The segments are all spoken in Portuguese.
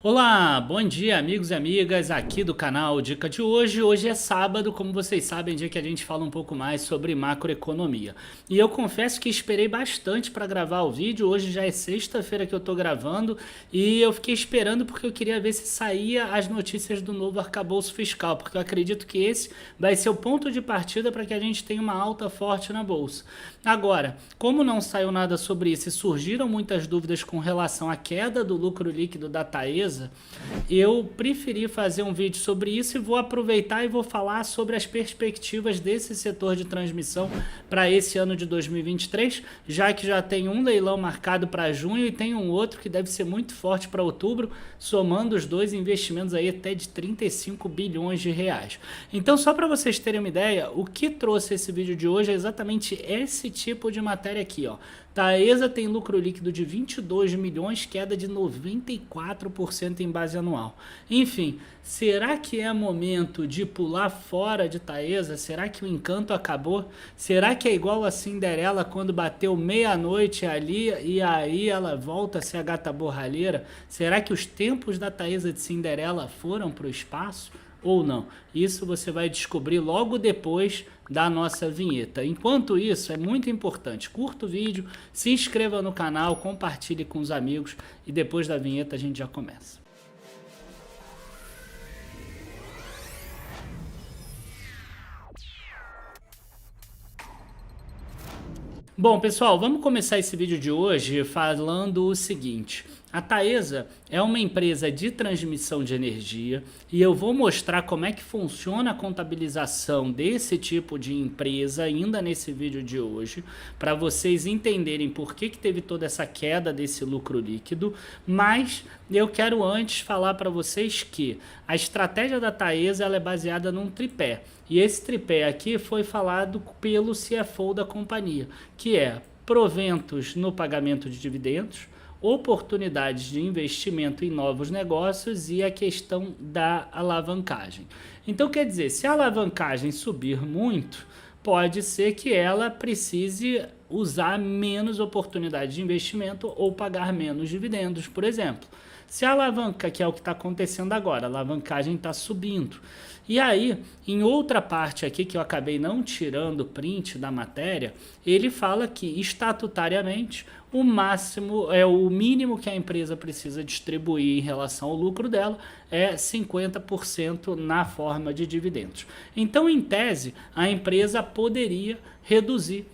Olá, bom dia amigos e amigas aqui do canal Dica de Hoje. Hoje é sábado, como vocês sabem, dia que a gente fala um pouco mais sobre macroeconomia. E eu confesso que esperei bastante para gravar o vídeo, hoje já é sexta-feira que eu tô gravando e eu fiquei esperando porque eu queria ver se saía as notícias do novo arcabouço fiscal, porque eu acredito que esse vai ser o ponto de partida para que a gente tenha uma alta forte na bolsa. Agora, como não saiu nada sobre isso e surgiram muitas dúvidas com relação à queda do lucro líquido da Taesa, eu preferi fazer um vídeo sobre isso e vou aproveitar e vou falar sobre as perspectivas desse setor de transmissão para esse ano de 2023, já que já tem um leilão marcado para junho e tem um outro que deve ser muito forte para outubro, somando os dois investimentos aí até de 35 bilhões de reais. Então, só para vocês terem uma ideia, o que trouxe esse vídeo de hoje é exatamente esse tipo de matéria aqui, ó. Taesa tem lucro líquido de 22 milhões, queda de 94% em base anual. Enfim, será que é momento de pular fora de Taesa? Será que o encanto acabou? Será que é igual a Cinderela quando bateu meia-noite ali e aí ela volta a ser a gata borralheira? Será que os tempos da Taesa de Cinderela foram para o espaço? Ou não? Isso você vai descobrir logo depois da nossa vinheta. Enquanto isso, é muito importante, curta o vídeo, se inscreva no canal, compartilhe com os amigos e depois da vinheta a gente já começa. Bom, pessoal, vamos começar esse vídeo de hoje falando o seguinte. A Taesa é uma empresa de transmissão de energia e eu vou mostrar como é que funciona a contabilização desse tipo de empresa ainda nesse vídeo de hoje, para vocês entenderem por que teve toda essa queda desse lucro líquido, mas eu quero antes falar para vocês que a estratégia da Taesa ela é baseada num tripé. E esse tripé aqui foi falado pelo CFO da companhia, que é proventos no pagamento de dividendos, oportunidades de investimento em novos negócios e a questão da alavancagem. Então, quer dizer, se a alavancagem subir muito, pode ser que ela precise usar menos oportunidades de investimento ou pagar menos dividendos, por exemplo. Se a alavanca, que é o que está acontecendo agora, a alavancagem está subindo. E aí, em outra parte aqui, que eu acabei não tirando o print da matéria, ele fala que, estatutariamente, o máximo, o mínimo que a empresa precisa distribuir em relação ao lucro dela é 50% na forma de dividendos. Então, em tese, a empresa poderia reduzir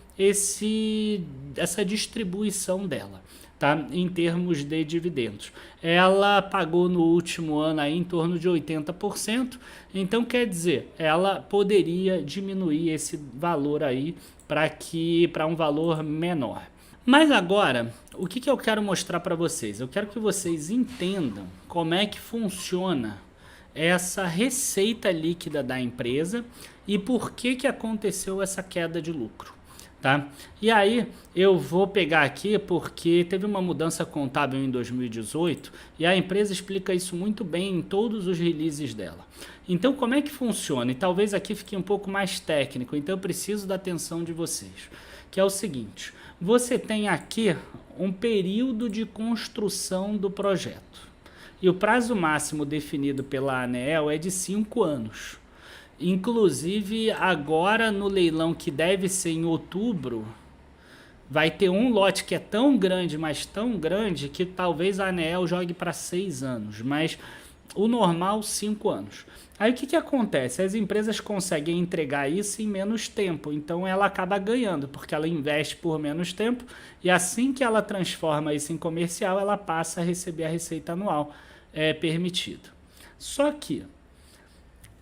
essa distribuição dela. Tá? Em termos de dividendos. Ela pagou no último ano aí em torno de 80%, então quer dizer, ela poderia diminuir esse valor aí para um valor menor. Mas agora, o que eu quero mostrar para vocês? Eu quero que vocês entendam como é que funciona essa receita líquida da empresa e por que aconteceu essa queda de lucro. Tá? E aí eu vou pegar aqui porque teve uma mudança contábil em 2018 e a empresa explica isso muito bem em todos os releases dela. Então como é que funciona? E talvez aqui fique um pouco mais técnico, então eu preciso da atenção de vocês. Que é o seguinte, você tem aqui um período de construção do projeto. E o prazo máximo definido pela ANEEL é de 5 anos. Inclusive, agora no leilão que deve ser em outubro, vai ter um lote que é tão grande, mas tão grande, que talvez a ANEEL jogue para 6 anos, mas o normal 5 anos. Aí o que acontece? As empresas conseguem entregar isso em menos tempo, então ela acaba ganhando, porque ela investe por menos tempo e assim que ela transforma isso em comercial, ela passa a receber a receita anual permitido. Só que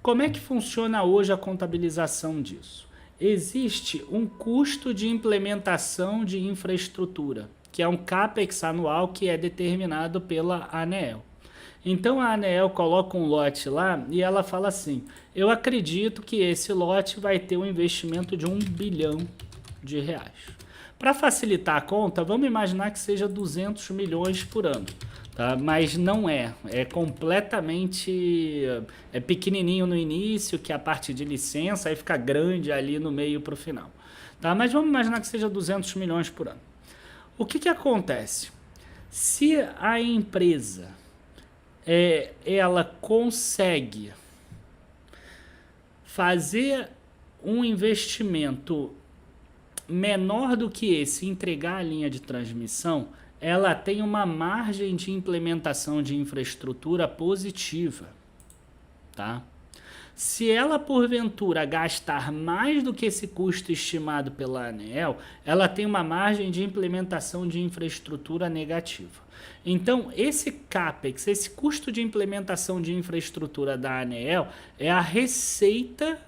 como é que funciona hoje a contabilização disso? Existe um custo de implementação de infraestrutura, que é um CAPEX anual que é determinado pela ANEEL. Então a ANEEL coloca um lote lá e ela fala assim, eu acredito que esse lote vai ter um investimento de 1 bilhão de reais. Para facilitar a conta, vamos imaginar que seja 200 milhões por ano. Tá? Mas não é completamente pequenininho no início, que é a parte de licença, aí fica grande ali no meio para o final. Tá? Mas vamos imaginar que seja 200 milhões por ano. O que acontece? Se a empresa ela consegue fazer um investimento menor do que esse, entregar a linha de transmissão, ela tem uma margem de implementação de infraestrutura positiva, tá? Se ela, porventura, gastar mais do que esse custo estimado pela ANEEL, ela tem uma margem de implementação de infraestrutura negativa. Então, esse CAPEX, esse custo de implementação de infraestrutura da ANEEL, é a receita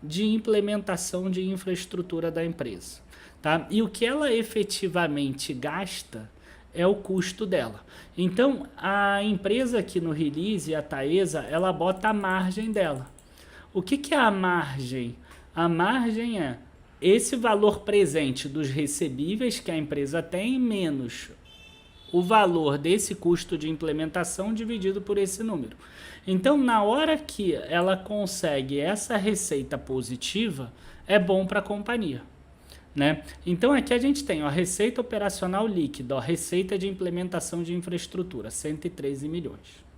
de implementação de infraestrutura da empresa, tá? E o que ela efetivamente gasta é o custo dela. Então, a empresa aqui no release, a Taesa, ela bota a margem dela. O que é a margem? A margem é esse valor presente dos recebíveis que a empresa tem, menos o valor desse custo de implementação dividido por esse número. Então, na hora que ela consegue essa receita positiva, é bom para a companhia, né? Então, aqui a gente tem a receita operacional líquida, a receita de implementação de infraestrutura, 113 milhões.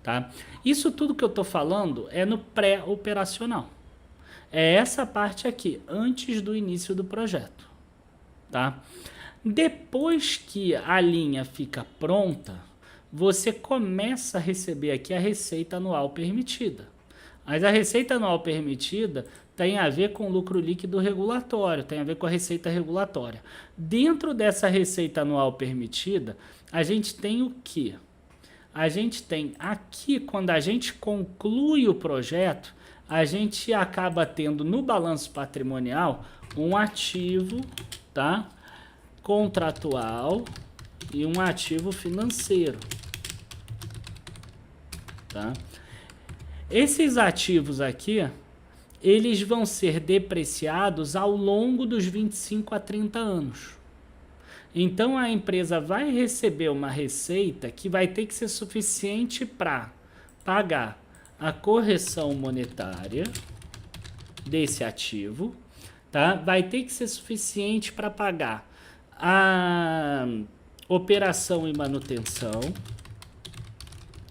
Tá? Isso tudo que eu estou falando é no pré-operacional. É essa parte aqui, antes do início do projeto. Tá? Depois que a linha fica pronta, você começa a receber aqui a receita anual permitida. Mas a receita anual permitida tem a ver com lucro líquido regulatório, tem a ver com a receita regulatória. Dentro dessa receita anual permitida, a gente tem o quê? A gente tem aqui, quando a gente conclui o projeto, a gente acaba tendo no balanço patrimonial um ativo, tá, contratual e um ativo financeiro. Tá? Esses ativos aqui, eles vão ser depreciados ao longo dos 25 a 30 anos. Então, a empresa vai receber uma receita que vai ter que ser suficiente para pagar a correção monetária desse ativo, tá? Vai ter que ser suficiente para pagar a operação e manutenção,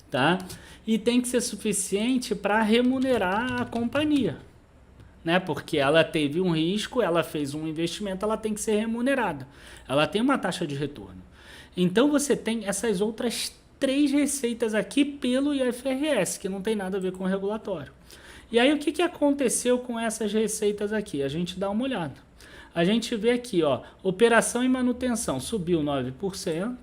tá? E tem que ser suficiente para remunerar a companhia, né? Porque ela teve um risco, ela fez um investimento, ela tem que ser remunerada. Ela tem uma taxa de retorno. Então, você tem essas outras 3 receitas aqui pelo IFRS, que não tem nada a ver com o regulatório. E aí, o que aconteceu com essas receitas aqui? A gente dá uma olhada. A gente vê aqui, ó, operação e manutenção subiu 9%,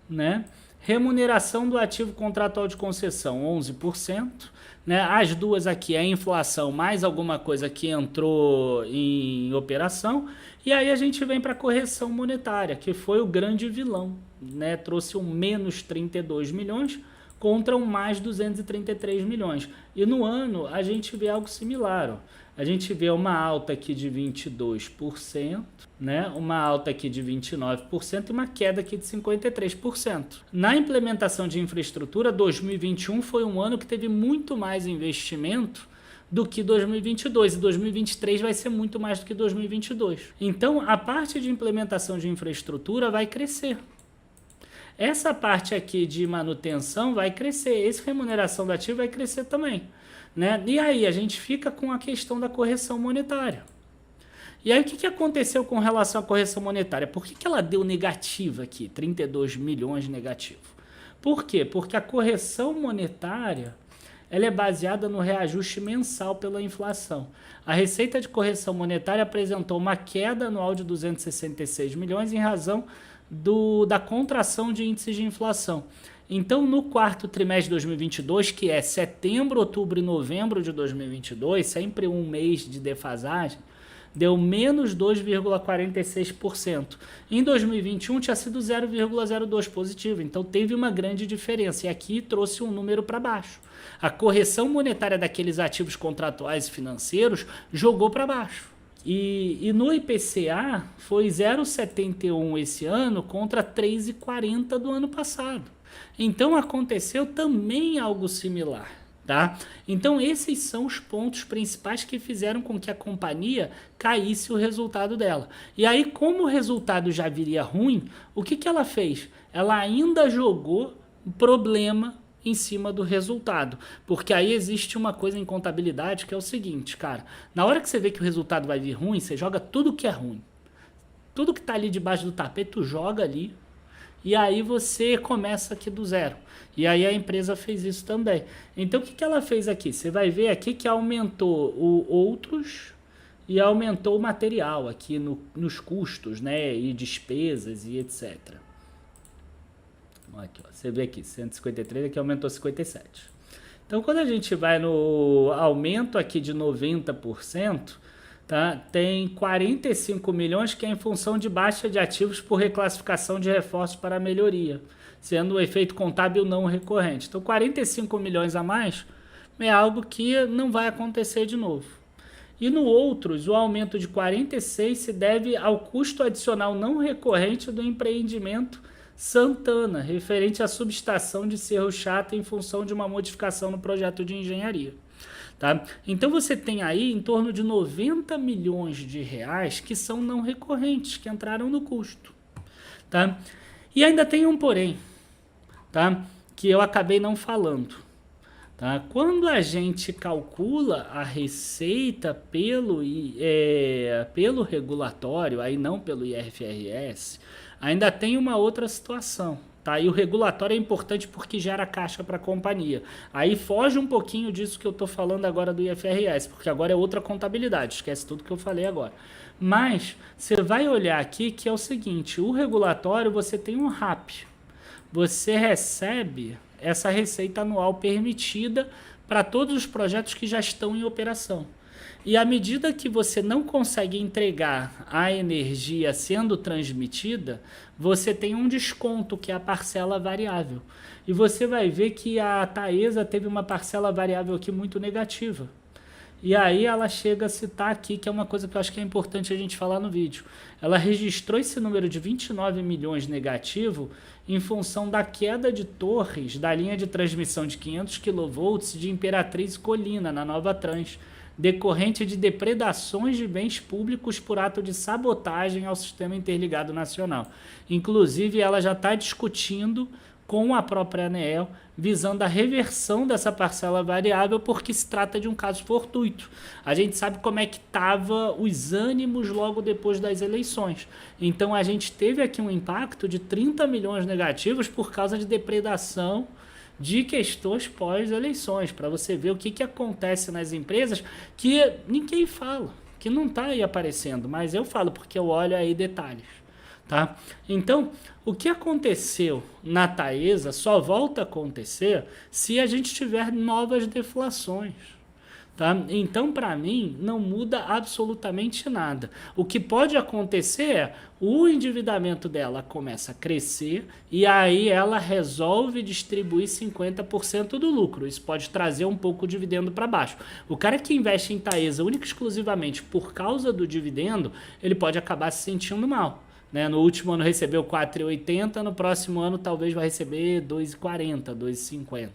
né? Remuneração do ativo contratual de concessão, 11%. Né? As duas aqui, a inflação mais alguma coisa que entrou em operação. E aí a gente vem para a correção monetária, que foi o grande vilão. Né? Trouxe um menos 32 milhões contra um mais 233 milhões. E no ano a gente vê algo similar. Ó. A gente vê uma alta aqui de 22%, né? Uma alta aqui de 29% e uma queda aqui de 53%. Na implementação de infraestrutura, 2021 foi um ano que teve muito mais investimento do que 2022, e 2023 vai ser muito mais do que 2022. Então, a parte de implementação de infraestrutura vai crescer. Essa parte aqui de manutenção vai crescer, essa remuneração do ativo vai crescer também. Né? E aí a gente fica com a questão da correção monetária. E aí o que aconteceu com relação à correção monetária? Por que ela deu negativa aqui, 32 milhões negativo? Por quê? Porque a correção monetária ela é baseada no reajuste mensal pela inflação. A receita de correção monetária apresentou uma queda anual de 266 milhões em razão da contração de índices de inflação. Então, no quarto trimestre de 2022, que é setembro, outubro e novembro de 2022, sempre um mês de defasagem, deu menos 2,46%. Em 2021 tinha sido 0,02 positivo, então teve uma grande diferença. E aqui trouxe um número para baixo. A correção monetária daqueles ativos contratuais e financeiros jogou para baixo. E no IPCA foi 0,71 esse ano contra 3,40 do ano passado. Então aconteceu também algo similar, tá? Então esses são os pontos principais que fizeram com que a companhia caísse o resultado dela. E aí, como o resultado já viria ruim, o que ela fez? Ela ainda jogou problema em cima do resultado. Porque aí existe uma coisa em contabilidade que é o seguinte, cara. Na hora que você vê que o resultado vai vir ruim, você joga tudo que é ruim. Tudo que está ali debaixo do tapete, tu joga ali. E aí você começa aqui do zero. E aí a empresa fez isso também. Então o que ela fez aqui? Você vai ver aqui que aumentou o outros e aumentou o material aqui nos custos, né? E despesas e etc. Aqui, ó, você vê aqui, 153, aqui aumentou 57. Então quando a gente vai no aumento aqui de 90%, tá? Tem 45 milhões que é em função de baixa de ativos por reclassificação de reforços para melhoria, sendo o efeito contábil não recorrente. Então 45 milhões a mais é algo que não vai acontecer de novo. E no outros, o aumento de 46 se deve ao custo adicional não recorrente do empreendimento Santana, referente à subestação de Cerro Chato em função de uma modificação no projeto de engenharia. Tá? Então você tem aí em torno de 90 milhões de reais que são não recorrentes, que entraram no custo. Tá? E ainda tem um porém, tá? Que eu acabei não falando. Tá? Quando a gente calcula a receita pelo regulatório, aí não pelo IFRS, ainda tem uma outra situação. Tá? E o regulatório é importante porque gera caixa para a companhia. Aí foge um pouquinho disso que eu estou falando agora do IFRS, porque agora é outra contabilidade, esquece tudo que eu falei agora. Mas você vai olhar aqui que é o seguinte, o regulatório você tem um RAP, você recebe essa receita anual permitida para todos os projetos que já estão em operação. E à medida que você não consegue entregar a energia sendo transmitida, você tem um desconto, que é a parcela variável. E você vai ver que a Taesa teve uma parcela variável aqui muito negativa. E aí ela chega a citar aqui, que é uma coisa que eu acho que é importante a gente falar no vídeo. Ela registrou esse número de 29 milhões negativo em função da queda de torres da linha de transmissão de 500 kV de Imperatriz Colina, na Nova Trans, decorrente de depredações de bens públicos por ato de sabotagem ao Sistema Interligado Nacional. Inclusive, ela já está discutindo com a própria ANEEL, visando a reversão dessa parcela variável, porque se trata de um caso fortuito. A gente sabe como é que estavam os ânimos logo depois das eleições. Então a gente teve aqui um impacto de 30 milhões negativos por causa de depredação de questões pós-eleições, para você ver o que acontece nas empresas que ninguém fala, que não está aí aparecendo, mas eu falo porque eu olho aí detalhes. Tá? Então, o que aconteceu na Taesa só volta a acontecer se a gente tiver novas deflações. Tá? Então, para mim, não muda absolutamente nada. O que pode acontecer é o endividamento dela começa a crescer e aí ela resolve distribuir 50% do lucro. Isso pode trazer um pouco o dividendo para baixo. O cara que investe em Taesa única e exclusivamente por causa do dividendo, ele pode acabar se sentindo mal. Né? No último ano recebeu 4,80, no próximo ano talvez vai receber 2,40, 2,50.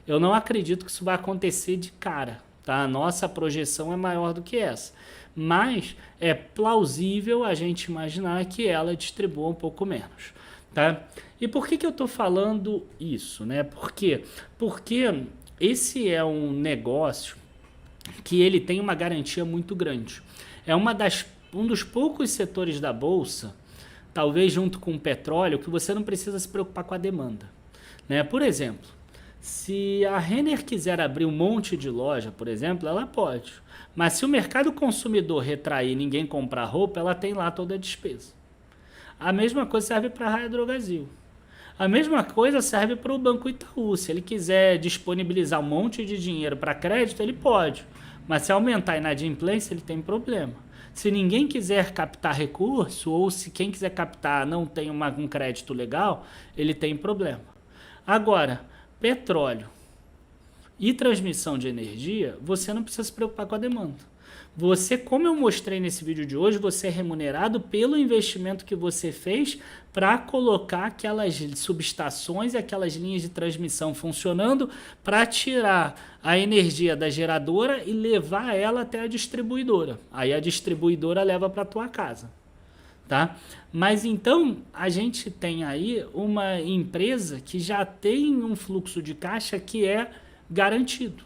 Eu não acredito que isso vai acontecer de cara. Tá? A nossa projeção é maior do que essa. Mas é plausível a gente imaginar que ela distribua um pouco menos. Tá? E por que eu estou falando isso? Né? Por quê? Porque esse é um negócio que ele tem uma garantia muito grande. É um dos poucos setores da Bolsa, talvez junto com o petróleo, que você não precisa se preocupar com a demanda. Né? Por exemplo, se a Renner quiser abrir um monte de loja, por exemplo, ela pode. Mas se o mercado consumidor retrair e ninguém comprar roupa, ela tem lá toda a despesa. A mesma coisa serve para a Raia Drogasil. A mesma coisa serve para o Banco Itaú. Se ele quiser disponibilizar um monte de dinheiro para crédito, ele pode. Mas se aumentar a inadimplência, ele tem problema. Se ninguém quiser captar recurso, ou se quem quiser captar não tem um crédito legal, ele tem problema. Agora, petróleo e transmissão de energia, você não precisa se preocupar com a demanda. Você, como eu mostrei nesse vídeo de hoje, você é remunerado pelo investimento que você fez para colocar aquelas subestações e aquelas linhas de transmissão funcionando para tirar a energia da geradora e levar ela até a distribuidora. Aí a distribuidora leva para a tua casa. tá? Mas então a gente tem aí uma empresa que já tem um fluxo de caixa que é garantido,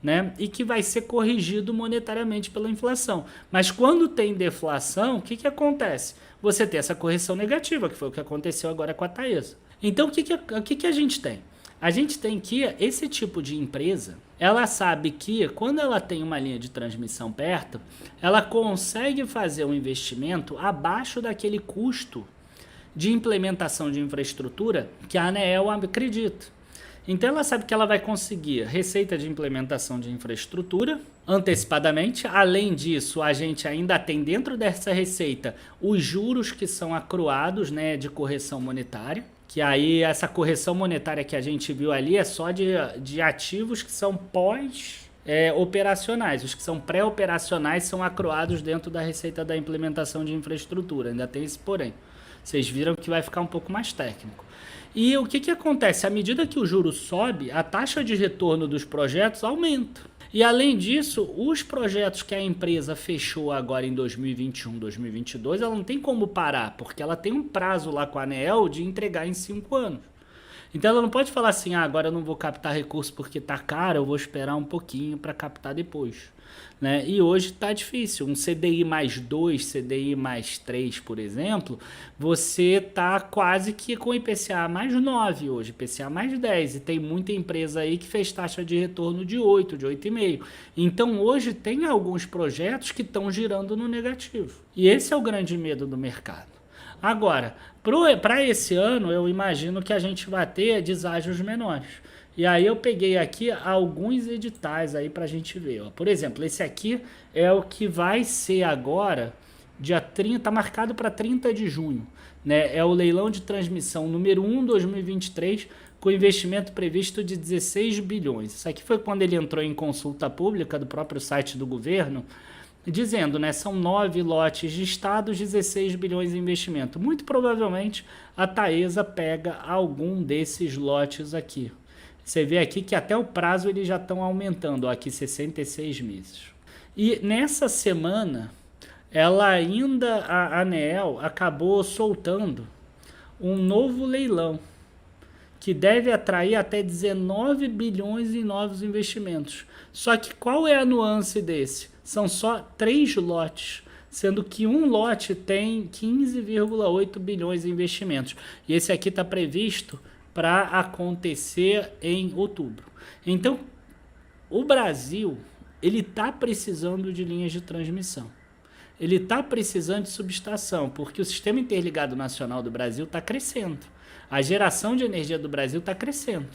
né? E que vai ser corrigido monetariamente pela inflação. Mas quando tem deflação, o que que acontece? Você tem essa correção negativa, que foi o que aconteceu agora com a Taesa. Então o que que a gente tem? A gente tem que esse tipo de empresa, ela sabe que quando ela tem uma linha de transmissão perto, ela consegue fazer um investimento abaixo daquele custo de implementação de infraestrutura que a ANEEL acredita. Então ela sabe que ela vai conseguir receita de implementação de infraestrutura antecipadamente. Além disso, a gente ainda tem dentro dessa receita os juros que são acruados, né, de correção monetária. Que aí essa correção monetária que a gente viu ali é só de ativos que são operacionais. Os que são pré-operacionais são acruados dentro da receita da implementação de infraestrutura. Ainda tem esse porém. Vocês viram que vai ficar um pouco mais técnico. E o que acontece? À medida que o juro sobe, a taxa de retorno dos projetos aumenta. E além disso, os projetos que a empresa fechou agora em 2021, 2022, ela não tem como parar, porque ela tem um prazo lá com a ANEEL de entregar em 5 anos. Então ela não pode falar assim, agora eu não vou captar recurso porque tá caro, eu vou esperar um pouquinho para captar depois. Né? E hoje está difícil. Um CDI mais 2, CDI mais 3, por exemplo, você está quase que com IPCA mais 9 hoje, IPCA mais 10. E tem muita empresa aí que fez taxa de retorno de 8, de 8,5. Então hoje tem alguns projetos que estão girando no negativo. E esse é o grande medo do mercado. Agora, para esse ano, eu imagino que a gente vai ter deságios menores. E aí eu peguei aqui alguns editais aí para a gente ver. Ó. Por exemplo, esse aqui é o que vai ser agora, dia 30, está marcado para 30 de junho. Né? É o leilão de transmissão número 1, 2023, com investimento previsto de 16 bilhões. Isso aqui foi quando ele entrou em consulta pública do próprio site do governo, dizendo, né, são 9 lotes de estados, 16 bilhões de investimento. Muito provavelmente a Taesa pega algum desses lotes aqui. Você vê aqui que até o prazo eles já estão aumentando, ó, aqui 66 meses. E nessa semana, a ANEEL acabou soltando um novo leilão, que deve atrair até 19 bilhões em novos investimentos. Só que qual é a nuance desse? São só 3 lotes, sendo que um lote tem 15,8 bilhões em investimentos. E esse aqui está previsto para acontecer em outubro. Então, o Brasil, ele está precisando de linhas de transmissão. Ele está precisando de subestação, porque o Sistema Interligado Nacional do Brasil está crescendo. A geração de energia do Brasil está crescendo.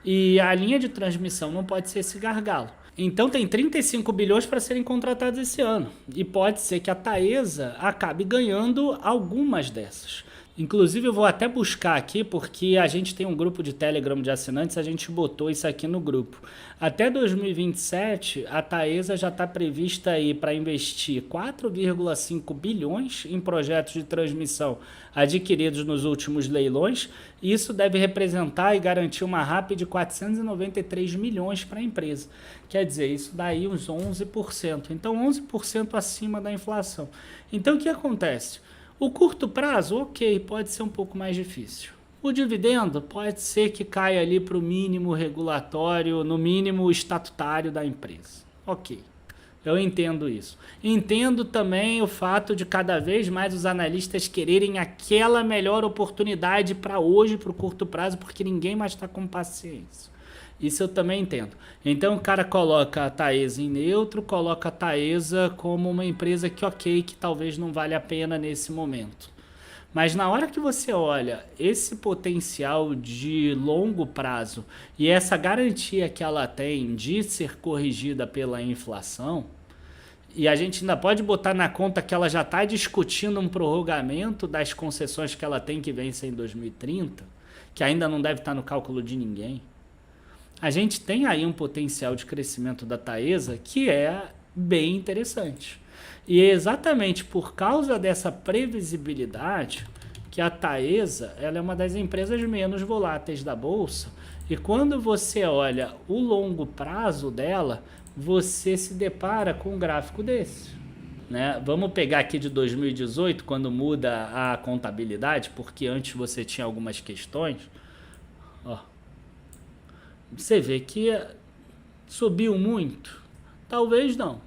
E a linha de transmissão não pode ser esse gargalo. Então tem 35 bilhões para serem contratados esse ano. E pode ser que a Taesa acabe ganhando algumas dessas. Inclusive eu vou até buscar aqui, porque a gente tem um grupo de Telegram de assinantes, a gente botou isso aqui no grupo. Até 2027, a Taesa já está prevista aí para investir 4,5 bilhões em projetos de transmissão adquiridos nos últimos leilões. Isso deve representar e garantir uma RAP de 493 milhões para a empresa. Quer dizer, isso daí uns 11%. Então 11% acima da inflação. Então o que acontece? O curto prazo, ok, pode ser um pouco mais difícil. O dividendo pode ser que caia ali para o mínimo regulatório, no mínimo estatutário da empresa. Ok, eu entendo isso. Entendo também o fato de cada vez mais os analistas quererem aquela melhor oportunidade para hoje, para o curto prazo, porque ninguém mais está com paciência. Isso eu também entendo. Então o cara coloca a Taesa em neutro, coloca a Taesa como uma empresa que ok, que talvez não vale a pena nesse momento. Mas na hora que você olha esse potencial de longo prazo e essa garantia que ela tem de ser corrigida pela inflação, e a gente ainda pode botar na conta que ela já está discutindo um prorrogamento das concessões que ela tem que vencer em 2030, que ainda não deve estar no cálculo de ninguém. A gente tem aí um potencial de crescimento da Taesa que é bem interessante. E é exatamente por causa dessa previsibilidade que a Taesa ela é uma das empresas menos voláteis da Bolsa. E quando você olha o longo prazo dela, você se depara com um gráfico desse. né? Vamos pegar aqui de 2018, quando muda a contabilidade, porque antes você tinha algumas questões. Ó, você vê que subiu muito? Talvez não.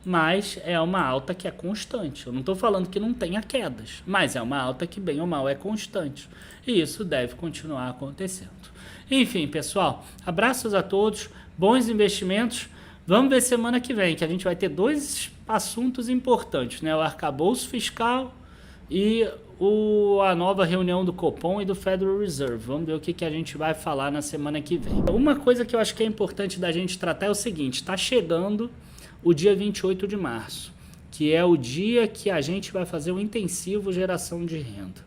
Mas é uma alta que é constante. Eu não estou falando que não tenha quedas, mas é uma alta que, bem ou mal, é constante. E isso deve continuar acontecendo. Enfim, pessoal, abraços a todos, bons investimentos. Vamos ver semana que vem, que a gente vai ter dois assuntos importantes, né? O arcabouço fiscal e a nova reunião do Copom e do Federal Reserve. Vamos ver o que a gente vai falar na semana que vem. Uma coisa que eu acho que é importante da gente tratar é o seguinte: está chegando o dia 28 de março, que é o dia que a gente vai fazer o intensivo geração de renda.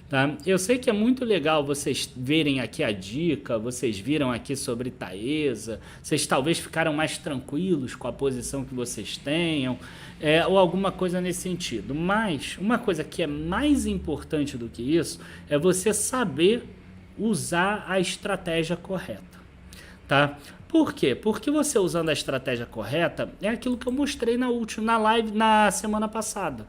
Tá? Eu sei que é muito legal vocês verem aqui a dica, vocês viram aqui sobre Taesa, vocês talvez ficaram mais tranquilos com a posição que vocês tenham, ou alguma coisa nesse sentido. Mas uma coisa que é mais importante do que isso é você saber usar a estratégia correta. Tá? Por quê? Porque você usando a estratégia correta é aquilo que eu mostrei na live na semana passada.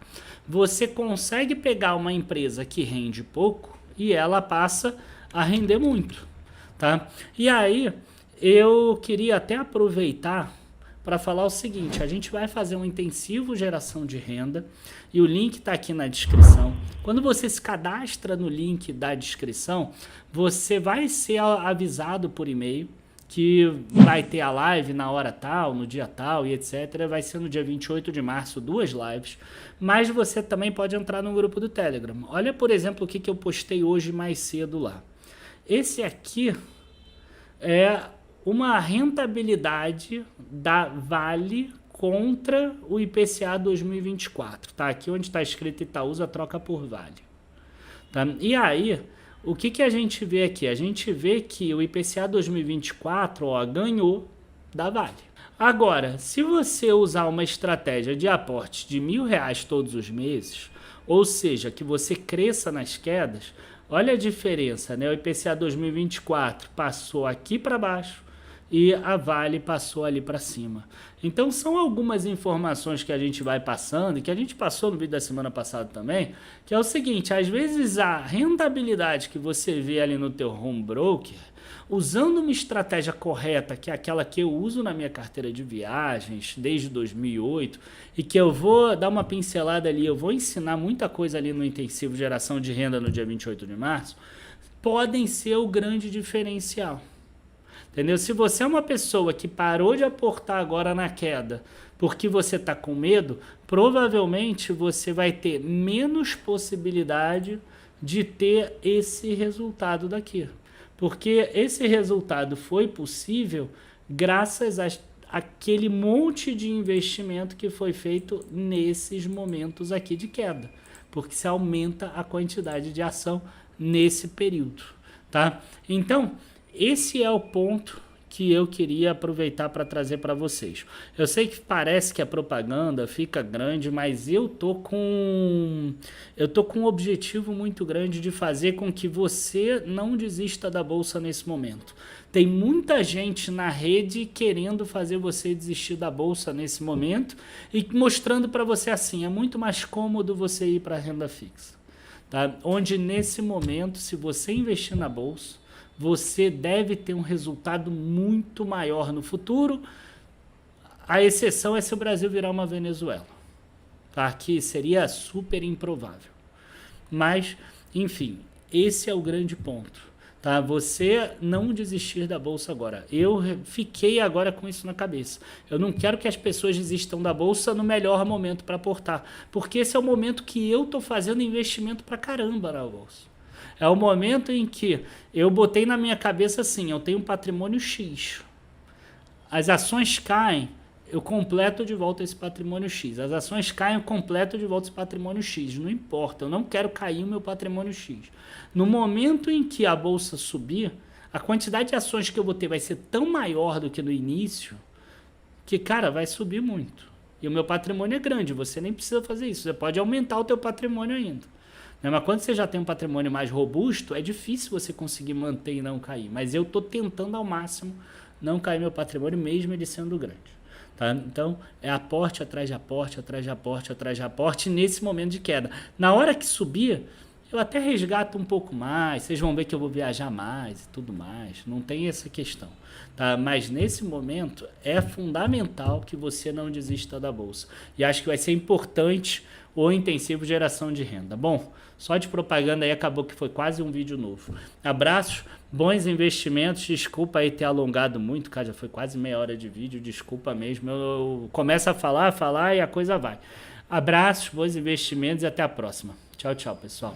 Você consegue pegar uma empresa que rende pouco e ela passa a render muito, tá? E aí eu queria até aproveitar para falar o seguinte: a gente vai fazer um intensivo geração de renda e o link está aqui na descrição. Quando você se cadastra no link da descrição, você vai ser avisado por e-mail que vai ter a live na hora tal, no dia tal e etc. Vai ser no dia 28 de março, 2 lives. Mas você também pode entrar no grupo do Telegram. Olha, por exemplo, o que eu postei hoje mais cedo lá. Esse aqui é uma rentabilidade da Vale contra o IPCA 2024. Tá? Aqui onde está escrito Itaúsa troca por Vale. Tá? E aí, o que a gente vê aqui? A gente vê que o IPCA 2024 ganhou da Vale. Agora, se você usar uma estratégia de aporte de R$1.000 todos os meses, ou seja, que você cresça nas quedas, olha a diferença, né? O IPCA 2024 passou aqui para baixo e a Vale passou ali para cima. Então são algumas informações que a gente vai passando, e que a gente passou no vídeo da semana passada também, que é o seguinte: às vezes a rentabilidade que você vê ali no teu home broker, usando uma estratégia correta, que é aquela que eu uso na minha carteira de viagens desde 2008, e que eu vou dar uma pincelada ali, eu vou ensinar muita coisa ali no intensivo geração de renda no dia 28 de março, podem ser o grande diferencial. Entendeu? Se você é uma pessoa que parou de aportar agora na queda porque você está com medo, provavelmente você vai ter menos possibilidade de ter esse resultado daqui. Porque esse resultado foi possível graças àquele monte de investimento que foi feito nesses momentos aqui de queda. Porque se aumenta a quantidade de ação nesse período. Tá? Então, esse é o ponto que eu queria aproveitar para trazer para vocês. Eu sei que parece que a propaganda fica grande, mas eu tô com um objetivo muito grande de fazer com que você não desista da bolsa nesse momento. Tem muita gente na rede querendo fazer você desistir da bolsa nesse momento e mostrando para você assim: é muito mais cômodo você ir para a renda fixa. Tá? Onde nesse momento, se você investir na bolsa, você deve ter um resultado muito maior no futuro. A exceção é se o Brasil virar uma Venezuela, tá? Que seria super improvável. Mas, enfim, esse é o grande ponto. Tá? Você não desistir da bolsa agora. Eu fiquei agora com isso na cabeça. Eu não quero que as pessoas desistam da bolsa no melhor momento para aportar, porque esse é o momento que eu estou fazendo investimento para caramba na bolsa. É o momento em que eu botei na minha cabeça assim: eu tenho um patrimônio X. As ações caem, eu completo de volta esse patrimônio X. As ações caem, eu completo de volta esse patrimônio X. Não importa, eu não quero cair o meu patrimônio X. No momento em que a bolsa subir, a quantidade de ações que eu botei vai ser tão maior do que no início, que, cara, vai subir muito. E o meu patrimônio é grande, você nem precisa fazer isso. Você pode aumentar o teu patrimônio ainda. Mas quando você já tem um patrimônio mais robusto, é difícil você conseguir manter e não cair. Mas eu estou tentando ao máximo não cair meu patrimônio, mesmo ele sendo grande. tá? Então, é aporte atrás de aporte, atrás de aporte, atrás de aporte, nesse momento de queda. Na hora que subir, eu até resgato um pouco mais, vocês vão ver que eu vou viajar mais e tudo mais, não tem essa questão, tá? Mas nesse momento é fundamental que você não desista da bolsa. E acho que vai ser importante o intensivo geração de renda. Bom, só de propaganda aí acabou que foi quase um vídeo novo. Abraços, bons investimentos, desculpa aí ter alongado muito, cara, já foi quase meia hora de vídeo, desculpa mesmo, eu começo a falar e a coisa vai. Abraços, bons investimentos e até a próxima. Tchau, tchau, pessoal.